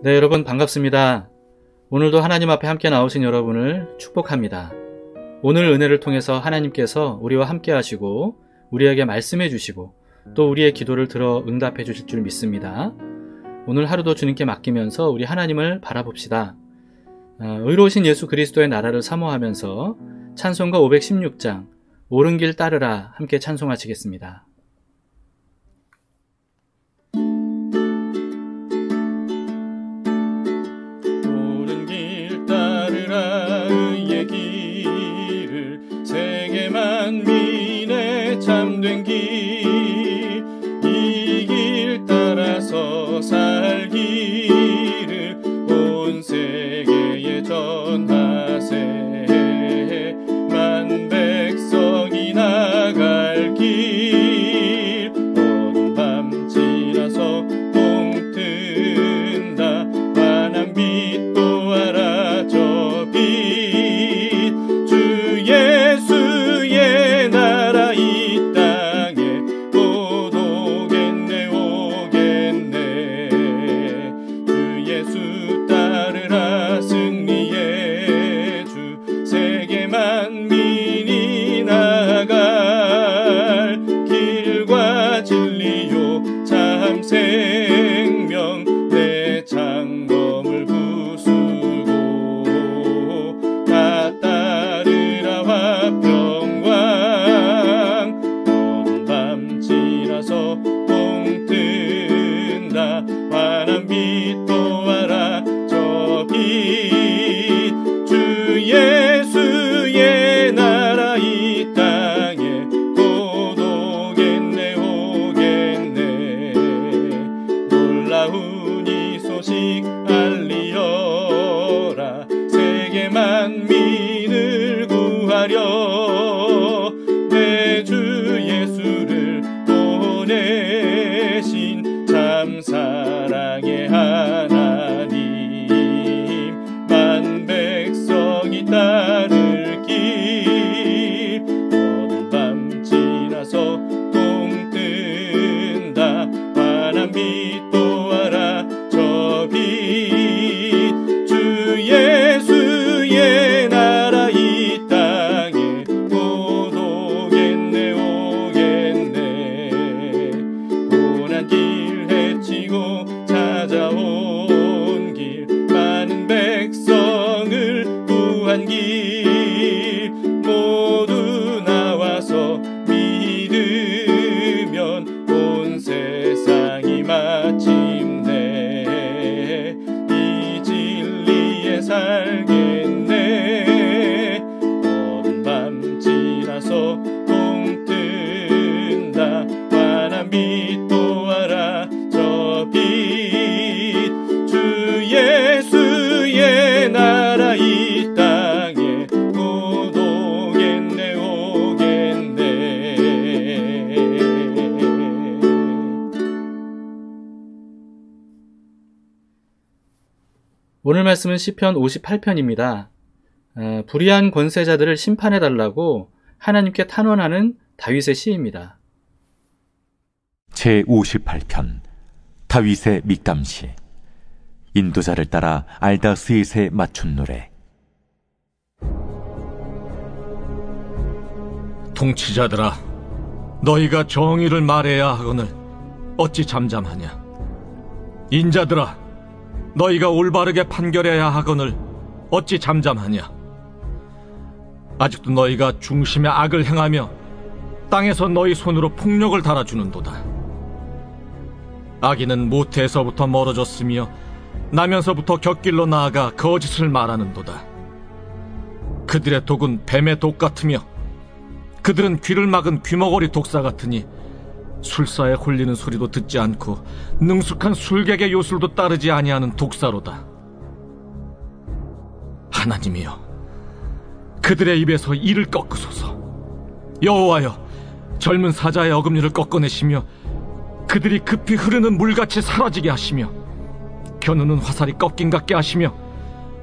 네, 여러분 반갑습니다. 오늘도 하나님 앞에 함께 나오신 여러분을 축복합니다. 오늘 은혜를 통해서 하나님께서 우리와 함께 하시고 우리에게 말씀해 주시고 또 우리의 기도를 들어 응답해 주실 줄 믿습니다. 오늘 하루도 주님께 맡기면서 우리 하나님을 바라봅시다. 의로우신 예수 그리스도의 나라를 사모하면서 찬송가 516장 옳은 길 따르라 함께 찬송하시겠습니다. 옳은 길 따르라 의의 길을 세계 만민의 참된 길 이 길 따라서 살기를 온 세계에 전하세 만 백성이 나갈 길 어두운 밤 지나서 동 뜬다 환한 빛도 알아 저 빛 주 예수의 나라 이 땅에 곧 오겠네 오겠네 주 예수 따르라 승리의 주 세계 만민이 나갈 길과 진리요 참 생명 내 장검을 부수고 다 따르라 화평왕 어두운 밤 지나서 동 뜬다 환한 빛도 알아 저 빛 주 예수의 나라 이 땅에 곧 오겠네 오겠네 놀라운 이 소식 알리어라 세계 만민을 구하려 내 주 예수를 보내신 참 사랑의 하나님 만 백성이 따를 길 어두운 밤 지나서 동 뜬다 환한 빛도 알아 저 빛 주 예수의 나라 이 땅에 곧 오겠네 오겠네 고난 길 헤치고 찾아온 길 많은 백성을 구한 길 모두 나와서 믿으면 온 세상이 마침내 이 진리에 살겠네 어두운 밤 지나서 동 뜬다 환한 빛도 알아 저 빛 주 예수의 나라 이 땅에 곧 오겠네 오겠네 오늘 말씀은 시편 58편입니다. 불의한 권세자들을 심판해달라고 하나님께 탄원하는 다윗의 시입니다. 제58편 다윗의 믹담시. 인도자를 따라 알다 스윗에 맞춘 노래. 통치자들아, 너희가 정의를 말해야 하거늘 어찌 잠잠하냐? 인자들아, 너희가 올바르게 판결해야 하거늘 어찌 잠잠하냐? 아직도 너희가 중심의 악을 행하며 땅에서 너희 손으로 폭력을 달아주는도다. 악인은 모태에서부터 멀어졌으며 나면서부터 곁길로 나아가 거짓을 말하는도다. 그들의 독은 뱀의 독 같으며 그들은 귀를 막은 귀머거리 독사 같으니 술사에 홀리는 소리도 듣지 않고 능숙한 술객의 요술도 따르지 아니하는 독사로다. 하나님이여, 그들의 입에서 이를 꺾으소서. 여호와여, 젊은 사자의 어금니를 꺾어내시며 그들이 급히 흐르는 물같이 사라지게 하시며 겨누는 화살이 꺾인 같게 하시며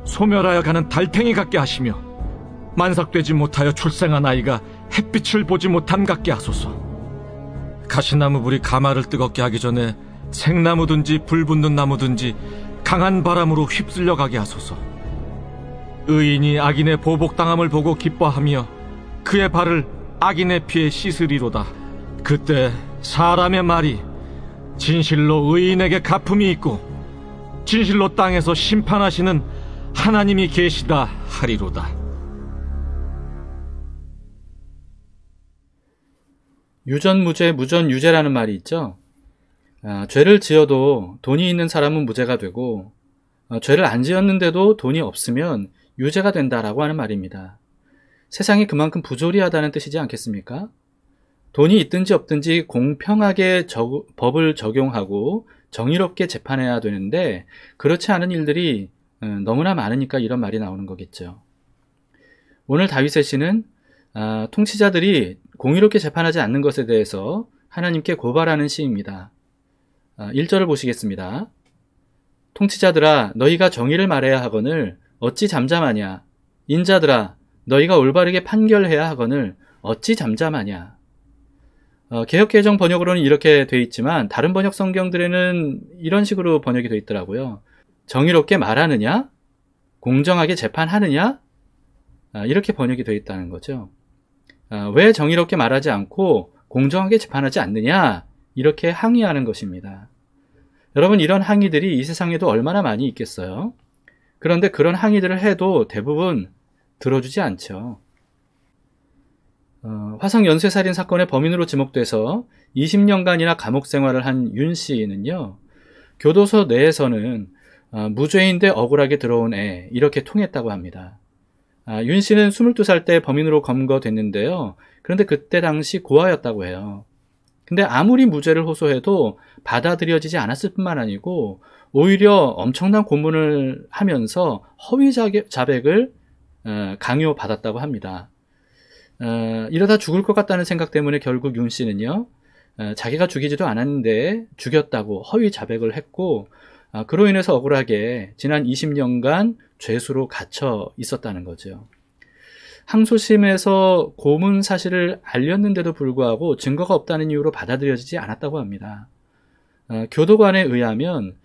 소멸하여 가는 달팽이 같게 하시며 만삭되지 못하여 출생한 아이가 햇빛을 보지 못함 같게 하소서. 가시나무 불이 가마를 뜨겁게 하기 전에 생나무든지 불 붙는 나무든지 강한 바람으로 휩쓸려 가게 하소서. 의인이 악인의 보복당함을 보고 기뻐하며 그의 발을 악인의 피에 씻으리로다. 그때 사람의 말이 진실로 의인에게 갚음이 있고 진실로 땅에서 심판하시는 하나님이 계시다 하리로다. 유전무죄, 무전유죄라는 말이 있죠. 죄를 지어도 돈이 있는 사람은 무죄가 되고 죄를 안 지었는데도 돈이 없으면 유죄가 된다라고 하는 말입니다. 세상이 그만큼 부조리하다는 뜻이지 않겠습니까? 돈이 있든지 없든지 공평하게 법을 적용하고 정의롭게 재판해야 되는데 그렇지 않은 일들이 너무나 많으니까 이런 말이 나오는 거겠죠. 오늘 다윗의 시는 통치자들이 공의롭게 재판하지 않는 것에 대해서 하나님께 고발하는 시입니다. 1절을 보시겠습니다. 통치자들아 너희가 정의를 말해야 하거늘 어찌 잠잠하냐. 인자들아 너희가 올바르게 판결해야 하거늘 어찌 잠잠하냐. 개역개정 번역으로는 이렇게 돼 있지만 다른 번역 성경들에는 이런 식으로 번역이 돼 있더라고요. 정의롭게 말하느냐? 공정하게 재판하느냐? 이렇게 번역이 돼 있다는 거죠. 왜 정의롭게 말하지 않고 공정하게 재판하지 않느냐? 이렇게 항의하는 것입니다. 여러분, 이런 항의들이 이 세상에도 얼마나 많이 있겠어요? 그런데 그런 항의들을 해도 대부분 들어주지 않죠. 화성 연쇄살인 사건의 범인으로 지목돼서 20년간이나 감옥 생활을 한 윤 씨는요, 교도소 내에서는 무죄인데 억울하게 들어온 애, 이렇게 통했다고 합니다. 윤 씨는 22살 때 범인으로 검거됐는데요. 그런데 그때 당시 고아였다고 해요. 근데 아무리 무죄를 호소해도 받아들여지지 않았을 뿐만 아니고 오히려 엄청난 고문을 하면서 허위 자백을 강요받았다고 합니다. 이러다 죽을 것 같다는 생각 때문에 결국 윤 씨는요, 자기가 죽이지도 않았는데 죽였다고 허위 자백을 했고, 그로 인해서 억울하게 지난 20년간 죄수로 갇혀 있었다는 거죠. 항소심에서 고문 사실을 알렸는데도 불구하고 증거가 없다는 이유로 받아들여지지 않았다고 합니다. 교도관에 의하면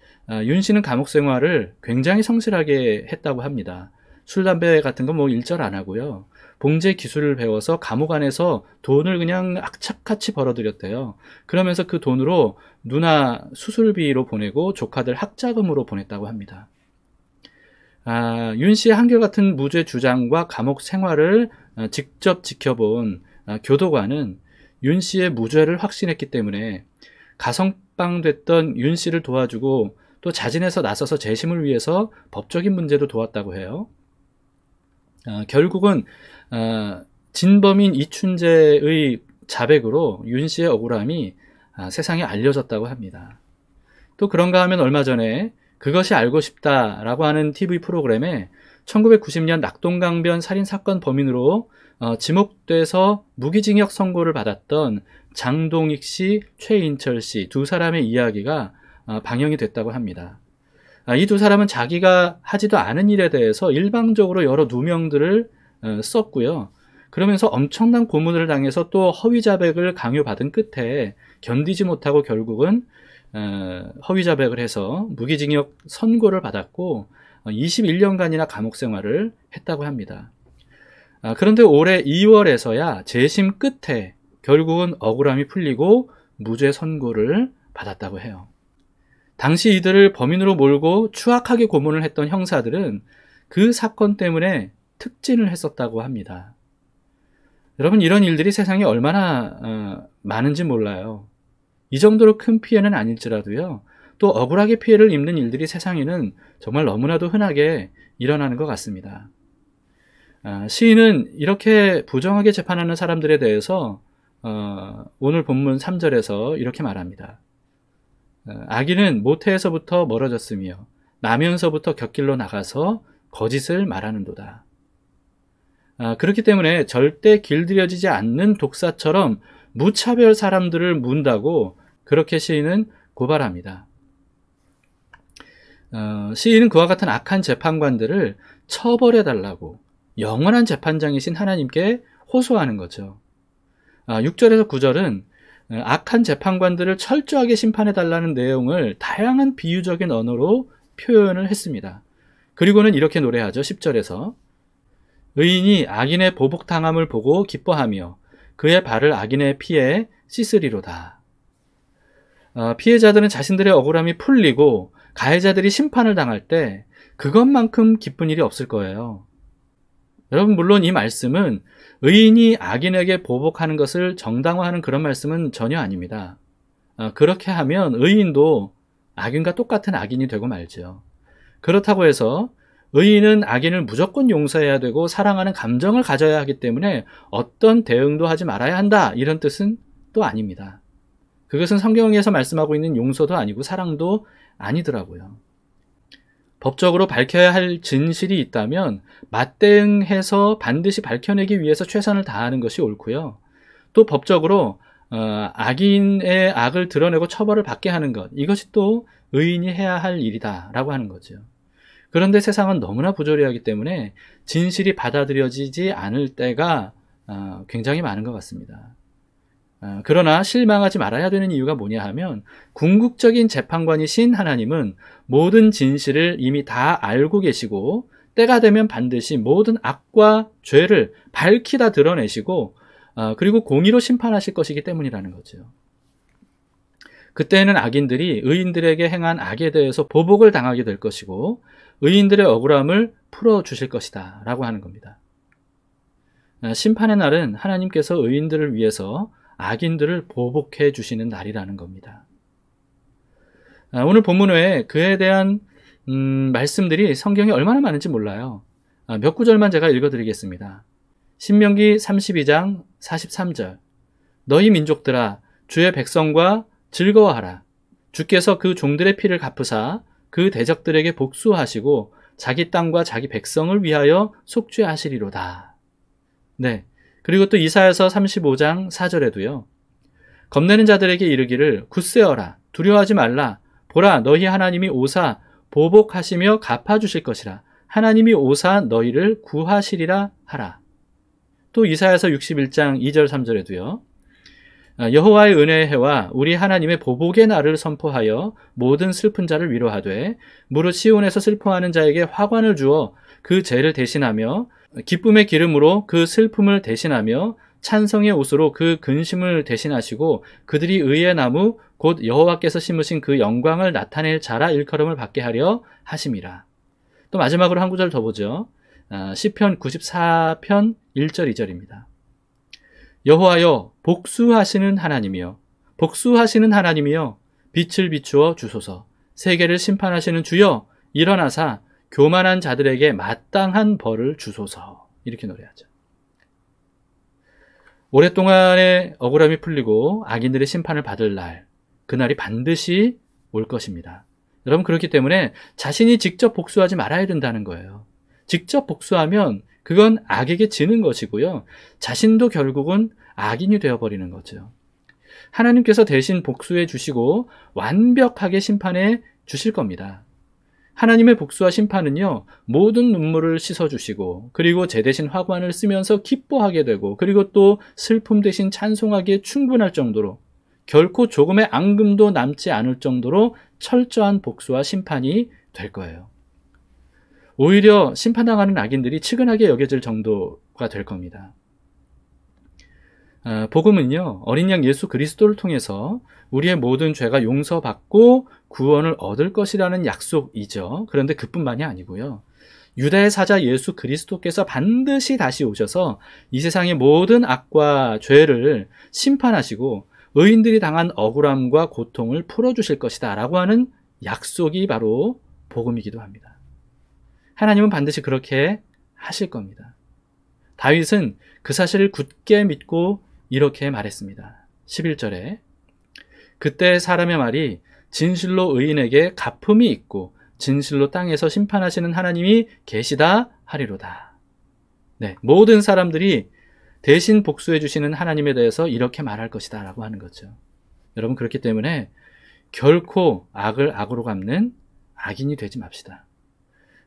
윤 씨는 감옥 생활을 굉장히 성실하게 했다고 합니다. 술, 담배 같은 건 일절 안 하고요. 봉제 기술을 배워서 감옥 안에서 돈을 그냥 악착같이 벌어들였대요. 그러면서 그 돈으로 누나 수술비로 보내고 조카들 학자금으로 보냈다고 합니다. 윤 씨의 한결같은 무죄 주장과 감옥 생활을 직접 지켜본 교도관은 윤 씨의 무죄를 확신했기 때문에 가성방됐던 윤 씨를 도와주고 또 자진해서 나서서 재심을 위해서 법적인 문제도 도왔다고 해요. 결국은 진범인 이춘재의 자백으로 윤 씨의 억울함이 세상에 알려졌다고 합니다. 또 그런가 하면 얼마 전에 그것이 알고 싶다라고 하는 TV 프로그램에 1990년 낙동강변 살인사건 범인으로 지목돼서 무기징역 선고를 받았던 장동익 씨, 최인철 씨 두 사람의 이야기가 방영이 됐다고 합니다. 이 두 사람은 자기가 하지도 않은 일에 대해서 일방적으로 여러 누명들을 썼고요. 그러면서 엄청난 고문을 당해서 또 허위 자백을 강요받은 끝에 견디지 못하고 결국은 허위 자백을 해서 무기징역 선고를 받았고 21년간이나 감옥 생활을 했다고 합니다. 그런데 올해 2월에서야 재심 끝에 결국은 억울함이 풀리고 무죄 선고를 받았다고 해요. 당시 이들을 범인으로 몰고 추악하게 고문을 했던 형사들은 그 사건 때문에 특진을 했었다고 합니다. 여러분, 이런 일들이 세상에 얼마나 많은지 몰라요. 이 정도로 큰 피해는 아닐지라도요, 또 억울하게 피해를 입는 일들이 세상에는 정말 너무나도 흔하게 일어나는 것 같습니다. 시인은 이렇게 부정하게 재판하는 사람들에 대해서 오늘 본문 3절에서 이렇게 말합니다. 악인은 모태에서부터 멀어졌으며 나면서부터 곁길로 나가서 거짓을 말하는도다. 그렇기 때문에 절대 길들여지지 않는 독사처럼 무차별 사람들을 문다고 그렇게 시인은 고발합니다. 시인은 그와 같은 악한 재판관들을 처벌해달라고 영원한 재판장이신 하나님께 호소하는 거죠. 6절에서 9절은 악한 재판관들을 철저하게 심판해달라는 내용을 다양한 비유적인 언어로 표현을 했습니다. 그리고는 이렇게 노래하죠. 10절에서 의인이 악인의 보복당함을 보고 기뻐하며 그의 발을 악인의 피에 씻으리로다. 피해자들은 자신들의 억울함이 풀리고 가해자들이 심판을 당할 때 그것만큼 기쁜 일이 없을 거예요. 여러분, 물론 이 말씀은 의인이 악인에게 보복하는 것을 정당화하는 그런 말씀은 전혀 아닙니다. 그렇게 하면 의인도 악인과 똑같은 악인이 되고 말죠. 그렇다고 해서 의인은 악인을 무조건 용서해야 되고 사랑하는 감정을 가져야 하기 때문에 어떤 대응도 하지 말아야 한다, 이런 뜻은 또 아닙니다. 그것은 성경에서 말씀하고 있는 용서도 아니고 사랑도 아니더라고요. 법적으로 밝혀야 할 진실이 있다면 맞대응해서 반드시 밝혀내기 위해서 최선을 다하는 것이 옳고요. 또 법적으로 악인의 악을 드러내고 처벌을 받게 하는 것, 이것이 또 의인이 해야 할 일이다라고 하는 거죠. 그런데 세상은 너무나 부조리하기 때문에 진실이 받아들여지지 않을 때가 굉장히 많은 것 같습니다. 그러나 실망하지 말아야 되는 이유가 뭐냐 하면 궁극적인 재판관이신 하나님은 모든 진실을 이미 다 알고 계시고 때가 되면 반드시 모든 악과 죄를 밝히다 드러내시고 그리고 공의로 심판하실 것이기 때문이라는 거죠. 그때는 악인들이 의인들에게 행한 악에 대해서 보복을 당하게 될 것이고 의인들의 억울함을 풀어주실 것이다 라고 하는 겁니다. 심판의 날은 하나님께서 의인들을 위해서 악인들을 보복해 주시는 날이라는 겁니다. 오늘 본문 외에 그에 대한 말씀들이 성경에 얼마나 많은지 몰라요. 몇 구절만 제가 읽어드리겠습니다. 신명기 32장 43절 너희 민족들아 주의 백성과 즐거워하라. 주께서 그 종들의 피를 갚으사 그 대적들에게 복수하시고 자기 땅과 자기 백성을 위하여 속죄하시리로다. 네. 그리고 또 이사야서 35장 4절에도요. 겁내는 자들에게 이르기를 굳세어라. 두려워하지 말라. 보라 너희 하나님이 오사 보복하시며 갚아주실 것이라. 하나님이 오사 너희를 구하시리라 하라. 또 이사야서 61장 2절 3절에도요. 여호와의 은혜의 해와 우리 하나님의 보복의 날을 선포하여 모든 슬픈 자를 위로하되 무릇 시온에서 슬퍼하는 자에게 화관을 주어 그 죄를 대신하며 기쁨의 기름으로 그 슬픔을 대신하며 찬성의 옷으로 그 근심을 대신하시고 그들이 의의 나무 곧 여호와께서 심으신 그 영광을 나타낼 자라 일컬음을 받게 하려 하심이라. 또 마지막으로 한 구절 더 보죠. 시편 94편 1절 2절입니다. 여호와여 복수하시는 하나님이여 복수하시는 하나님이여 빛을 비추어 주소서. 세계를 심판하시는 주여 일어나사 교만한 자들에게 마땅한 벌을 주소서. 이렇게 노래하죠. 오랫동안의 억울함이 풀리고 악인들의 심판을 받을 날, 그날이 반드시 올 것입니다. 여러분, 그렇기 때문에 자신이 직접 복수하지 말아야 된다는 거예요. 직접 복수하면 그건 악에게 지는 것이고요. 자신도 결국은 악인이 되어버리는 거죠. 하나님께서 대신 복수해 주시고 완벽하게 심판해 주실 겁니다. 하나님의 복수와 심판은요, 모든 눈물을 씻어주시고 그리고 제 대신 화관을 쓰면서 기뻐하게 되고 그리고 또 슬픔 대신 찬송하기에 충분할 정도로 결코 조금의 앙금도 남지 않을 정도로 철저한 복수와 심판이 될 거예요. 오히려 심판당하는 악인들이 측은하게 여겨질 정도가 될 겁니다. 복음은요, 어린 양 예수 그리스도를 통해서 우리의 모든 죄가 용서받고 구원을 얻을 것이라는 약속이죠. 그런데 그뿐만이 아니고요. 유다의 사자 예수 그리스도께서 반드시 다시 오셔서 이 세상의 모든 악과 죄를 심판하시고 의인들이 당한 억울함과 고통을 풀어주실 것이다 라고 하는 약속이 바로 복음이기도 합니다. 하나님은 반드시 그렇게 하실 겁니다. 다윗은 그 사실을 굳게 믿고 이렇게 말했습니다. 11절에 그때 사람의 말이 진실로 의인에게 갚음이 있고 진실로 땅에서 심판하시는 하나님이 계시다 하리로다. 네, 모든 사람들이 대신 복수해 주시는 하나님에 대해서 이렇게 말할 것이다 라고 하는 거죠. 여러분, 그렇기 때문에 결코 악을 악으로 갚는 악인이 되지 맙시다.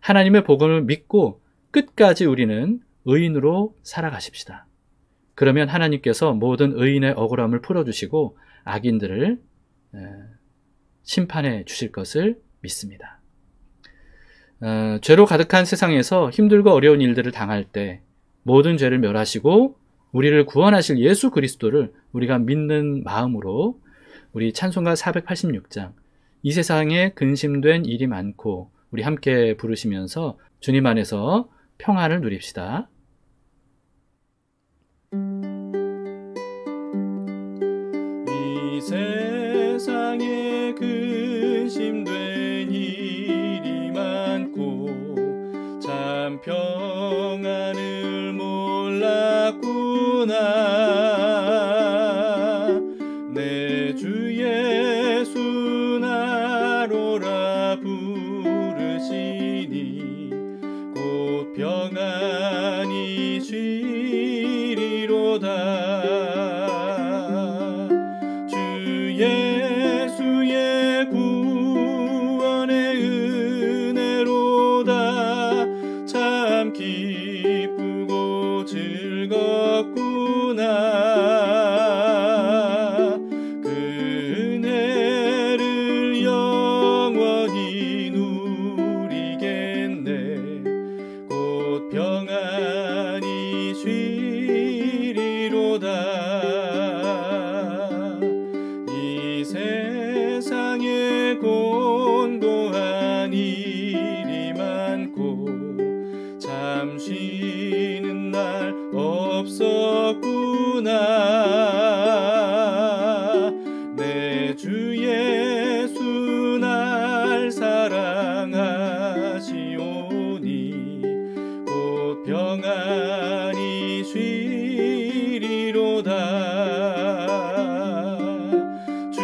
하나님의 복음을 믿고 끝까지 우리는 의인으로 살아가십시다. 그러면 하나님께서 모든 의인의 억울함을 풀어주시고 악인들을 심판해 주실 것을 믿습니다. 죄로 가득한 세상에서 힘들고 어려운 일들을 당할 때 모든 죄를 멸하시고 우리를 구원하실 예수 그리스도를 우리가 믿는 마음으로 우리 찬송가 486장 이 세상에 근심된 일이 많고 우리 함께 부르시면서 주님 안에서 평안을 누립시다. 이 세상에 근심된 일이 많고 참 평안을 몰랐구나. 내 주 예수 나로라 부르시니 곧 평안이 쉬리로다. 주 예수의 구원의 은혜로다. 참 기쁘고 즐겁구나. 그 은혜를 영원히 누리겠네. 곧 평안이 쉬리로다. 이 세상에 곤고한 일이 많고 참 쉬는 날 없었구나. 내 주 예수 날 사랑하시오니 곧 평안이 쉬리로다. 주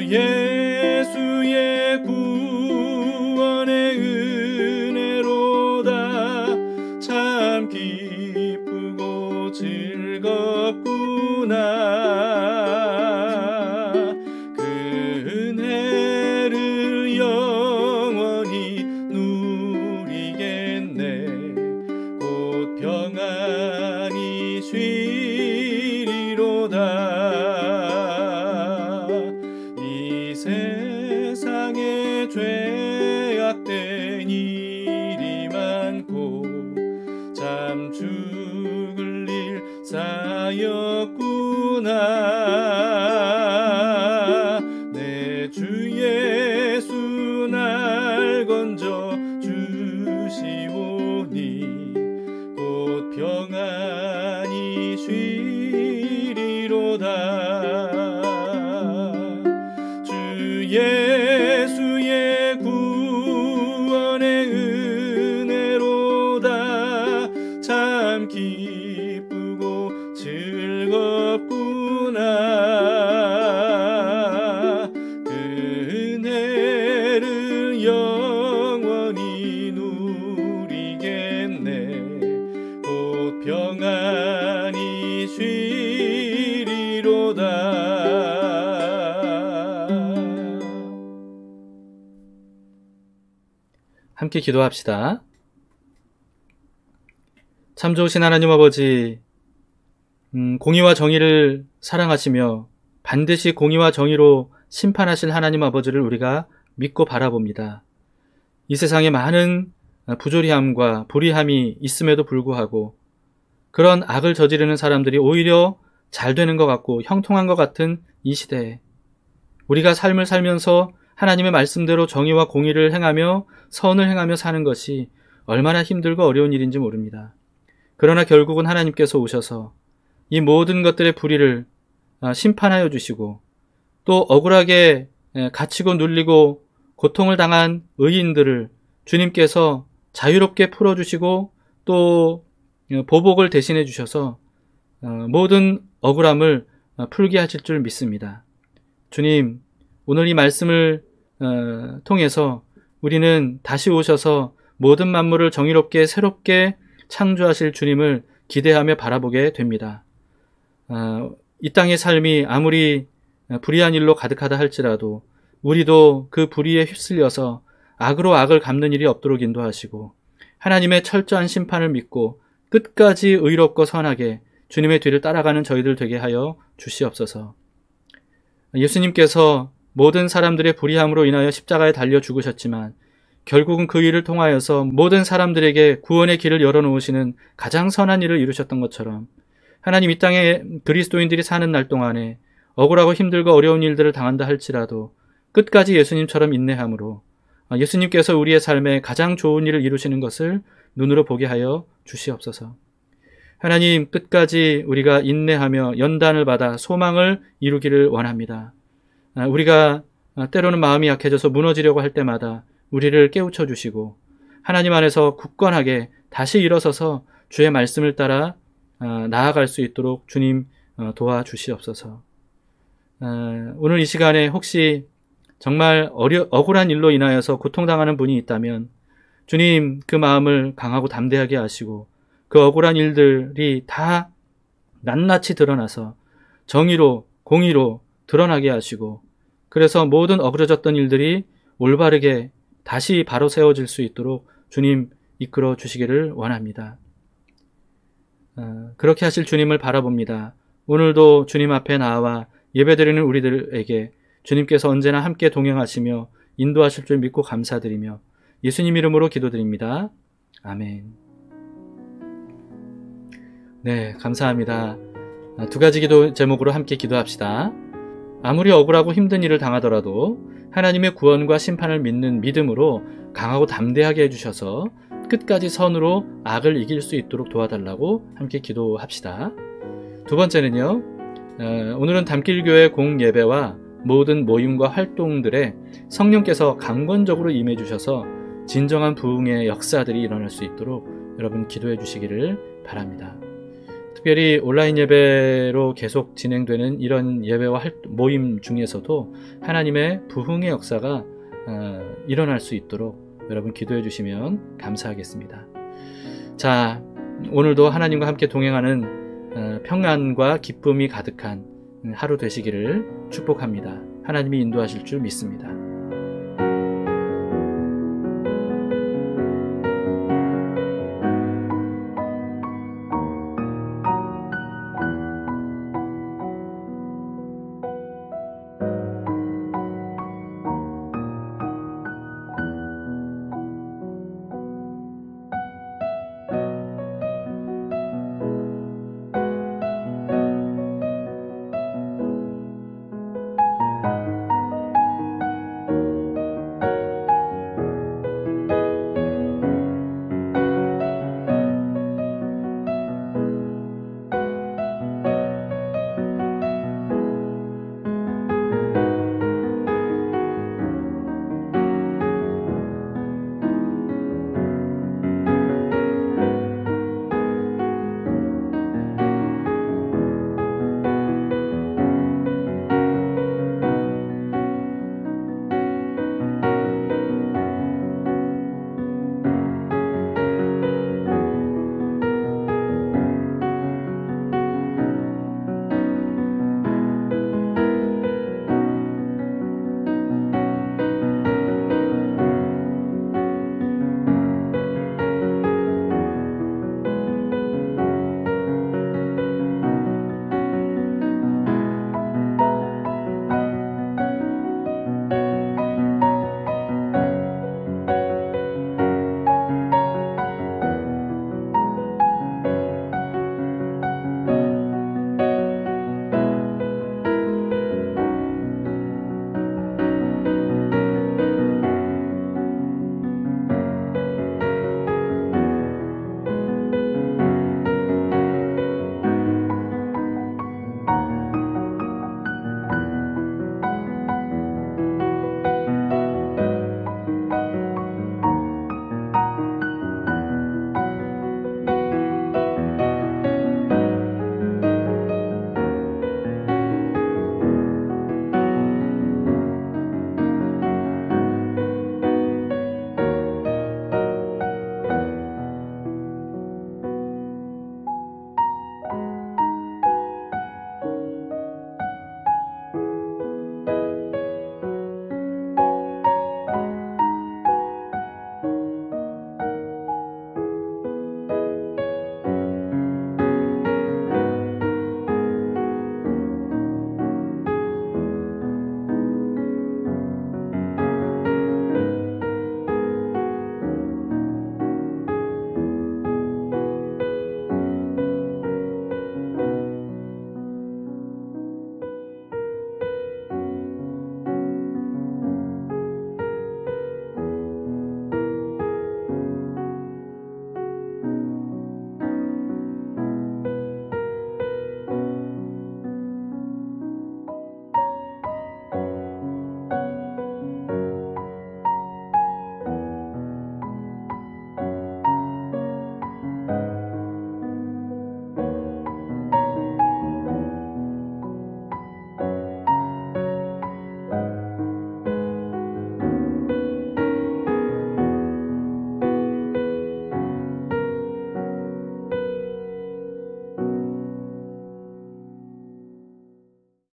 예수의 구원의 은혜로다. 참 기쁘고 즐겁구나. 그 은혜를 영원히 누리겠네. 곧 평안이 쉬리로다. 이 세상에 죄악된 일이 많고 참 죽을 일 쌓였구나. 내 주 예수 날 건져 주시오니 곧 평안이 쉬리로다. 주 예수의 구원의 은혜로다. 참 기쁘고 즐겁구나. 그 은혜를 영원히 누리겠네. 곧 평안이 쉬리로다. 함께 기도합시다. 참 좋으신 하나님 아버지, 공의와 정의를 사랑하시며 반드시 공의와 정의로 심판하실 하나님 아버지를 우리가 믿고 바라봅니다. 이 세상에 많은 부조리함과 불의함이 있음에도 불구하고 그런 악을 저지르는 사람들이 오히려 잘 되는 것 같고 형통한 것 같은 이 시대에 우리가 삶을 살면서 하나님의 말씀대로 정의와 공의를 행하며 선을 행하며 사는 것이 얼마나 힘들고 어려운 일인지 모릅니다. 그러나 결국은 하나님께서 오셔서 이 모든 것들의 불의를 심판하여 주시고 또 억울하게 갇히고 눌리고 고통을 당한 의인들을 주님께서 자유롭게 풀어주시고 또 보복을 대신해 주셔서 모든 억울함을 풀게 하실 줄 믿습니다. 주님, 오늘 이 말씀을 통해서 우리는 다시 오셔서 모든 만물을 정의롭게 새롭게 창조하실 주님을 기대하며 바라보게 됩니다. 이 땅의 삶이 아무리 불의한 일로 가득하다 할지라도 우리도 그 불의에 휩쓸려서 악으로 악을 갚는 일이 없도록 인도하시고 하나님의 철저한 심판을 믿고 끝까지 의롭고 선하게 주님의 뒤를 따라가는 저희들 되게 하여 주시옵소서. 예수님께서 모든 사람들의 불의함으로 인하여 십자가에 달려 죽으셨지만 결국은 그 일을 통하여서 모든 사람들에게 구원의 길을 열어놓으시는 가장 선한 일을 이루셨던 것처럼 하나님 이 땅에 그리스도인들이 사는 날 동안에 억울하고 힘들고 어려운 일들을 당한다 할지라도 끝까지 예수님처럼 인내함으로 예수님께서 우리의 삶에 가장 좋은 일을 이루시는 것을 눈으로 보게 하여 주시옵소서. 하나님, 끝까지 우리가 인내하며 연단을 받아 소망을 이루기를 원합니다. 우리가 때로는 마음이 약해져서 무너지려고 할 때마다 우리를 깨우쳐 주시고 하나님 안에서 굳건하게 다시 일어서서 주의 말씀을 따라 나아갈 수 있도록 주님 도와주시옵소서. 오늘 이 시간에 혹시 정말 억울한 일로 인하여서 고통당하는 분이 있다면 주님 그 마음을 강하고 담대하게 하시고 그 억울한 일들이 다 낱낱이 드러나서 정의로 공의로 드러나게 하시고 그래서 모든 어그러졌던 일들이 올바르게 다시 바로 세워질 수 있도록 주님 이끌어 주시기를 원합니다. 그렇게 하실 주님을 바라봅니다. 오늘도 주님 앞에 나와 예배드리는 우리들에게 주님께서 언제나 함께 동행하시며 인도하실 줄 믿고 감사드리며 예수님 이름으로 기도드립니다. 아멘. 네, 감사합니다. 두 가지 기도 제목으로 함께 기도합시다. 아무리 억울하고 힘든 일을 당하더라도 하나님의 구원과 심판을 믿는 믿음으로 강하고 담대하게 해주셔서 끝까지 선으로 악을 이길 수 있도록 도와달라고 함께 기도합시다. 두 번째는요, 오늘은 담길교회 공예배와 모든 모임과 활동들에 성령께서 강권적으로 임해 주셔서 진정한 부흥의 역사들이 일어날 수 있도록 여러분 기도해 주시기를 바랍니다. 특별히 온라인 예배로 계속 진행되는 이런 예배와 모임 중에서도 하나님의 부흥의 역사가 일어날 수 있도록 여러분 기도해 주시면 감사하겠습니다. 자, 오늘도 하나님과 함께 동행하는 평안과 기쁨이 가득한 하루 되시기를 축복합니다. 하나님이 인도하실 줄 믿습니다.